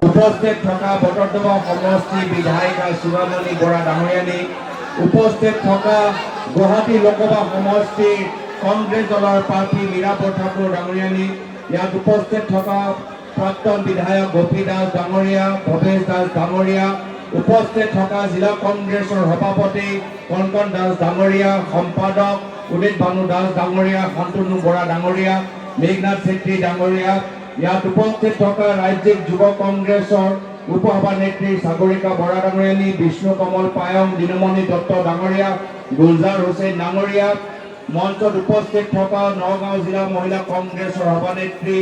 উপস্থিত থকা বটদ্ৰৱা সমষ্টি বিধায়িকা শিৱামণি বৰা ডাঙৰীয়ানী, উপস্থিত থকা গুৱাহাটী লোকসভা সমষ্টিৰ কংগ্ৰেছ দলৰ প্ৰাৰ্থী মীৰাবৰ ঠাকুৰ ডাঙৰীয়ানী, ইয়াত উপস্থিত থকা প্ৰাক্তন বিধায়ক গোপী দাস ডাঙৰীয়া, ভৱেশ দাস ডাঙৰীয়া, উপস্থিত থকা জিলা কংগ্ৰেছৰ সভাপতি কণকণ দাস ডাঙৰীয়া, সম্পাদক উদিত ভানু দাস ডাঙৰীয়া, শান্তনু বৰা ডাঙৰীয়া, মেঘনাথ ছেত্ৰী ডাঙৰীয়া, ইয়াত উপস্থিত থকা ৰাজ্যিক যুৱ কংগ্ৰেছৰ উপসভানেত্ৰী সাগৰিকা বৰা ডাঙৰীয়ানী, বিষ্ণু কমল পায়ং, দিনমণি দত্ত ডাঙৰীয়া, গুলজাৰ হুছেইন ডাঙৰীয়া, মঞ্চত উপস্থিত থকা নগাঁও জিলা মহিলা কংগ্ৰেছৰ সভানেত্ৰী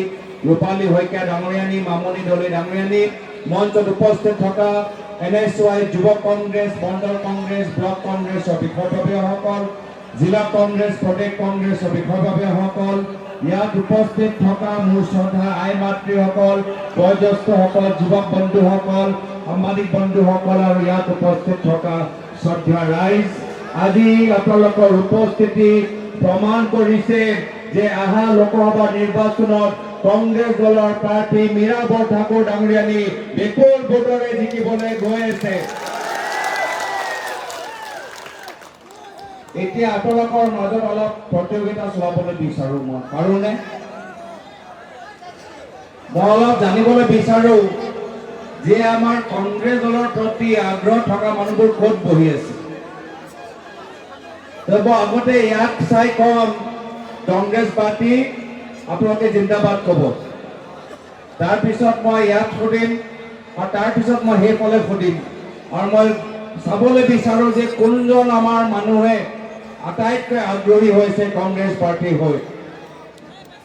ৰূপালী শইকীয়া ডাঙৰীয়ানী, মামনি দলে ডাঙৰীয়ানী, মঞ্চত উপস্থিত থকা NSY যুৱ কংগ্ৰেছ, মণ্ডল কংগ্ৰেছ, ব্লক কংগ্ৰেছৰ বিষয়ববীয়াসকল, জিলা কংগ্ৰেছ, প্ৰদেশ কংগ্ৰেছৰ বিষয়ববীয়াসকল, ইয়াত উপস্থিত থকা মোৰ শ্ৰদ্ধা আই মাতৃসকল, বয়োজ্যেষ্ঠসকল, যুৱক বন্ধুসকল, সাংবাদিক বন্ধুসকল আৰু ইয়াত উপস্থিত থকা শ্ৰদ্ধা ৰাইজ, আজি আপোনালোকৰ উপস্থিতি প্ৰমাণ কৰিছে যে অহা লোকসভা নিৰ্বাচনত কংগ্ৰেছ দলৰ প্ৰাৰ্থী মীৰাবৰ ঠাকুৰ ডাঙৰীয়ানী বিপুল ভোটৰে জিকিবলৈ গৈ আছে। এতিয়া আপোনালোকৰ মাজত অলপ প্ৰতিযোগিতা চলাবলৈ বিচাৰো মই, পাৰোনে? মই অলপ জানিবলৈ বিচাৰো যে আমাৰ কংগ্ৰেছ দলৰ প্ৰতি আগ্ৰহ থকা মানুহবোৰ ক'ত বহি আছে। আগতে ইয়াত চাই কম কংগ্ৰেছ পাৰ্টি আপোনালোকে জিন্দাবাদ ক'ব, তাৰপিছত মই ইয়াত সুধিম আৰু তাৰপিছত মই সেইফালে সুধিম, আৰু মই চাবলৈ বিচাৰো যে কোনজন আমাৰ মানুহে আটাইতকৈ আগ্ৰহী হৈছে কংগ্ৰেছ পাৰ্টি হৈ।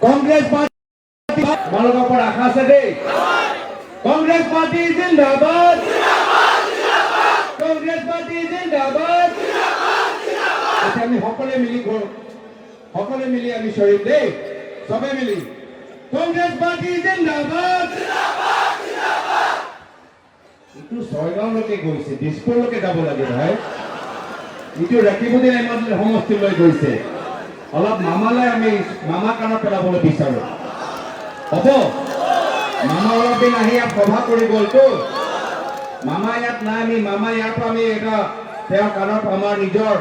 কংগ্ৰেছ পাৰ্টি তোমালোকৰ ওপৰত আশা আছে দেই। কংগ্ৰেছ পাৰ্টি জিন্দাবাদ, কংগ্ৰেছ পাৰ্টি জিন্দাবাদ। এতিয়া আমি সকলোৱে মিলি কৰোঁ, সকলোৱে মিলি আমি চৰিম দেই, চবে মিলি কংগ্ৰেছ পাৰ্টি জিন্দাবাদ। এইটো ছয়গাঁৱলৈকে গৈছে, দিছপুৰলৈকে যাব লাগে ভাই। এইটো ৰাতিপুৱা সমষ্টিলৈ গৈছে, অলপ মামালৈ আমি মামা কাণত পেলাবলৈ বিচাৰো। হ'ব, মামা অলপ দিন আহি ইয়াত সভা কৰি গ'লতো, মামা ইয়াত নাই, আমি মামা ইয়াৰ পৰা আমি এটা তেওঁৰ কাণত আমাৰ নিজৰ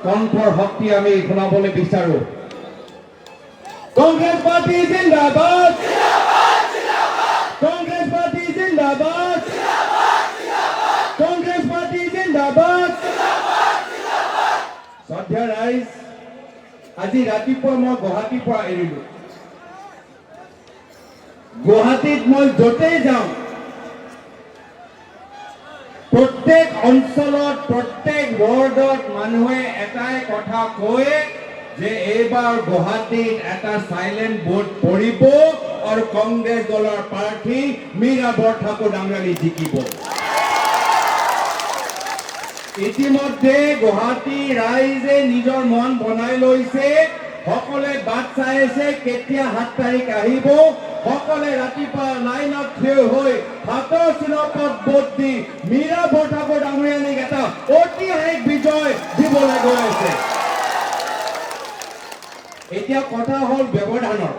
কণ্ঠৰ শক্তি আমি শুনাবলৈ বিচাৰো। কংগ্ৰেছ পাৰ্টি জিন্দাবাদ, কংগ্ৰেছ পাৰ্টি জিন্দাবাদ, কংগ্ৰেছ পাৰ্টি জিন্দাবাদ। শ্ৰদ্ধা ৰাইজ, আজি ৰাতিপুৱা মই গুৱাহাটীৰ পৰা এৰিলো। গুৱাহাটীত মই য'তেই যাওঁ প্ৰত্যেক অঞ্চলত, প্ৰত্যেক ৱাৰ্ডত মানুহে এটাই কথা কয় যে এইবাৰ গুৱাহাটীত এটা চাইলেণ্ট ভোট পৰিব আৰু কংগ্ৰেছ দলৰ প্ৰাৰ্থী মীৰাবৰ ঠাকুৰ ডাঙৰীয়ানী জিকিব। ইতিমধ্যে গুৱাহাটী ৰাইজে নিজৰ মন বনাই লৈছে, সকলোৱে বাট চাই আছে কেতিয়া 7 তাৰিখ আহিব। সকলোৱে ৰাতিপুৱা লাইনত থিয় হৈ হাতৰ চিনপত ভোট দি মীৰাবৰ ঠাকুৰ ডাঙৰীয়ানীক এটা ঐতিহাসিক বিজয় দিবলৈ গৈ আছে। এতিয়া কথা হ'ল ব্যৱধানৰ,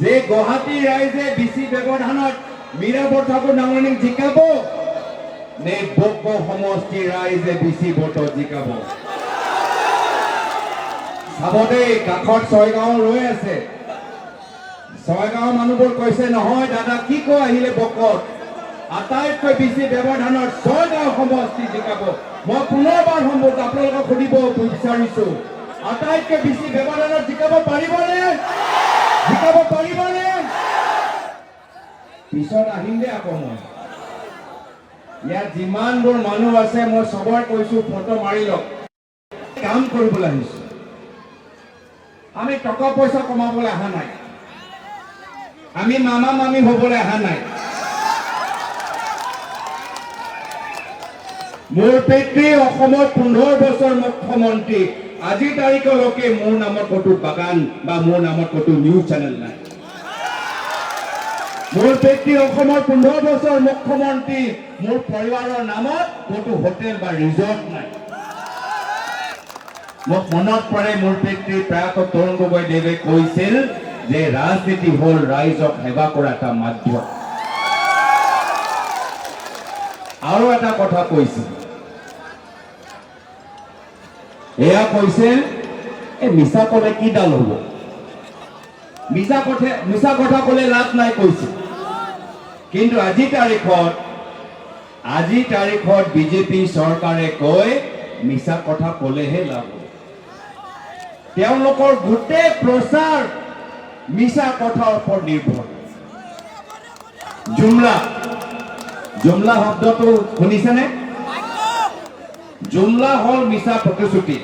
যে গুৱাহাটী ৰাইজে বেছি ব্যৱধানত মীৰাবৰ ঠাকুৰ ডাঙৰীয়ানীক জিকাব নে বক সমষ্টিৰ ৰাইজে বেছি ভোটত জিকাব। চাব দেই, কাষত ছয়গাঁও ৰৈ আছে। ছয়গাঁৱৰ মানুহবোৰ কৈছে নহয় দাদা কি কয় আহিলে বকত, আটাইতকৈ বেছি ব্যৱধানত ছয়গাঁও সমষ্টি জিকাব। মই পুনৰবাৰ সম্ভৱ আপোনালোকক সুধিব বিচাৰিছো, আটাইতকৈ বেছি ব্যৱধানত জিকাব পাৰিবনে? জিকাব পাৰিবনে? পিছত আহিম দে আকৌ মই। ইয়াত যিমানবোৰ মানুহ আছে মই চবৰে কৈছো ফটো মাৰি লওক। কাম কৰিবলৈ আহিছো, আমি টকা পইচা কমাবলৈ অহা নাই, আমি মামা মামী হবলৈ অহা নাই। মোৰ পিতৃ অসমৰ 15 বছৰ মুখ্যমন্ত্ৰী, আজি তাৰিখলৈকে মোৰ নামত ক'তো বাগান বা মোৰ নামত ক'তো নিউজ চেনেল নাই। মোৰ পিতৃ অসমৰ 15 বছৰ মুখ্যমন্ত্ৰী, মোৰ পৰিবাৰৰ নামত ক'তো হোটেল বা ৰিজৰ্ট নাই। মোক মনত পৰে মোৰ পিতৃ প্ৰয়াত তৰুণ গগৈ দেৱে কৈছিল যে ৰাজনীতি হ'ল ৰাইজক সেৱা কৰা এটা মাধ্যম। আৰু এটা কথা কৈছে, এয়া কৈছে এই মিছা ক'লে কি ডাল হ'ব, মিছা কথা ক'লে লাভ নাই কৈছে। কিন্তু আজিৰ তাৰিখত বিজেপি চৰকাৰে কয় মিছা কথা ক'লেহে লাভ হ'ব। তেওঁলোকৰ গোটেই প্ৰচাৰ মিছা কথাৰ ওপৰত নিৰ্ভৰ। জুমলা শব্দটো শুনিছেনে? জুমলা হ'ল মিছা প্ৰতিশ্ৰুতি,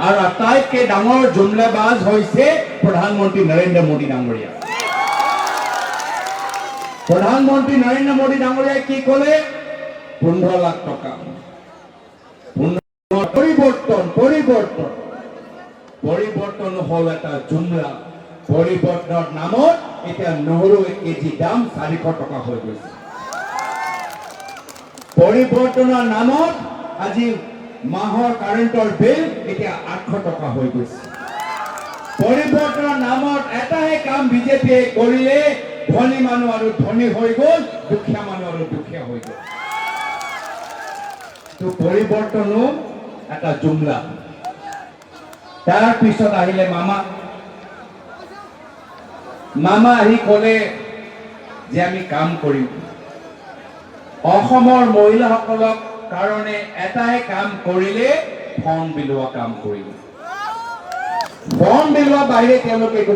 আৰু আটাইতকৈ ডাঙৰ জুমলাবাজ হৈছে প্ৰধানমন্ত্ৰী নৰেন্দ্ৰ মোদী ডাঙৰীয়া। প্ৰধানমন্ত্ৰী নৰেন্দ্ৰ মোদী ডাঙৰীয়াই কি ক'লে? 15 লাখ টকা পৰিৱৰ্তন হ'ল এটা জুমলা। পৰিৱৰ্তনৰ নামত এতিয়া নহৰু 1 কেজি দাম 400 টকা হৈ গৈছে। পৰিৱৰ্তনৰ নামত আজি মাহৰ কাৰেণ্টৰ বিল এতিয়া 800 টকা হৈ গৈছে। পৰিৱৰ্তনৰ নামত এটাহে কাম বিজেপিয়ে কৰিলে, ধনী মানুহ আৰু ধনী হৈ গ'ল, দুখীয়া মানুহ আৰু দুখীয়া হৈ গ'ল। তো পৰিৱৰ্তনো এটা জুমলা। তাৰ পিছত আহিলে মামা আহি ক'লে যে আমি কাম কৰিম। অসমৰ মহিলাসকলক কাৰণে এটাই কাম কৰিলে, ফৰ্ম বিলোৱা কাম কৰিলে। ফৰ্ম বিলোৱা বাহিৰে তেওঁলোকে একো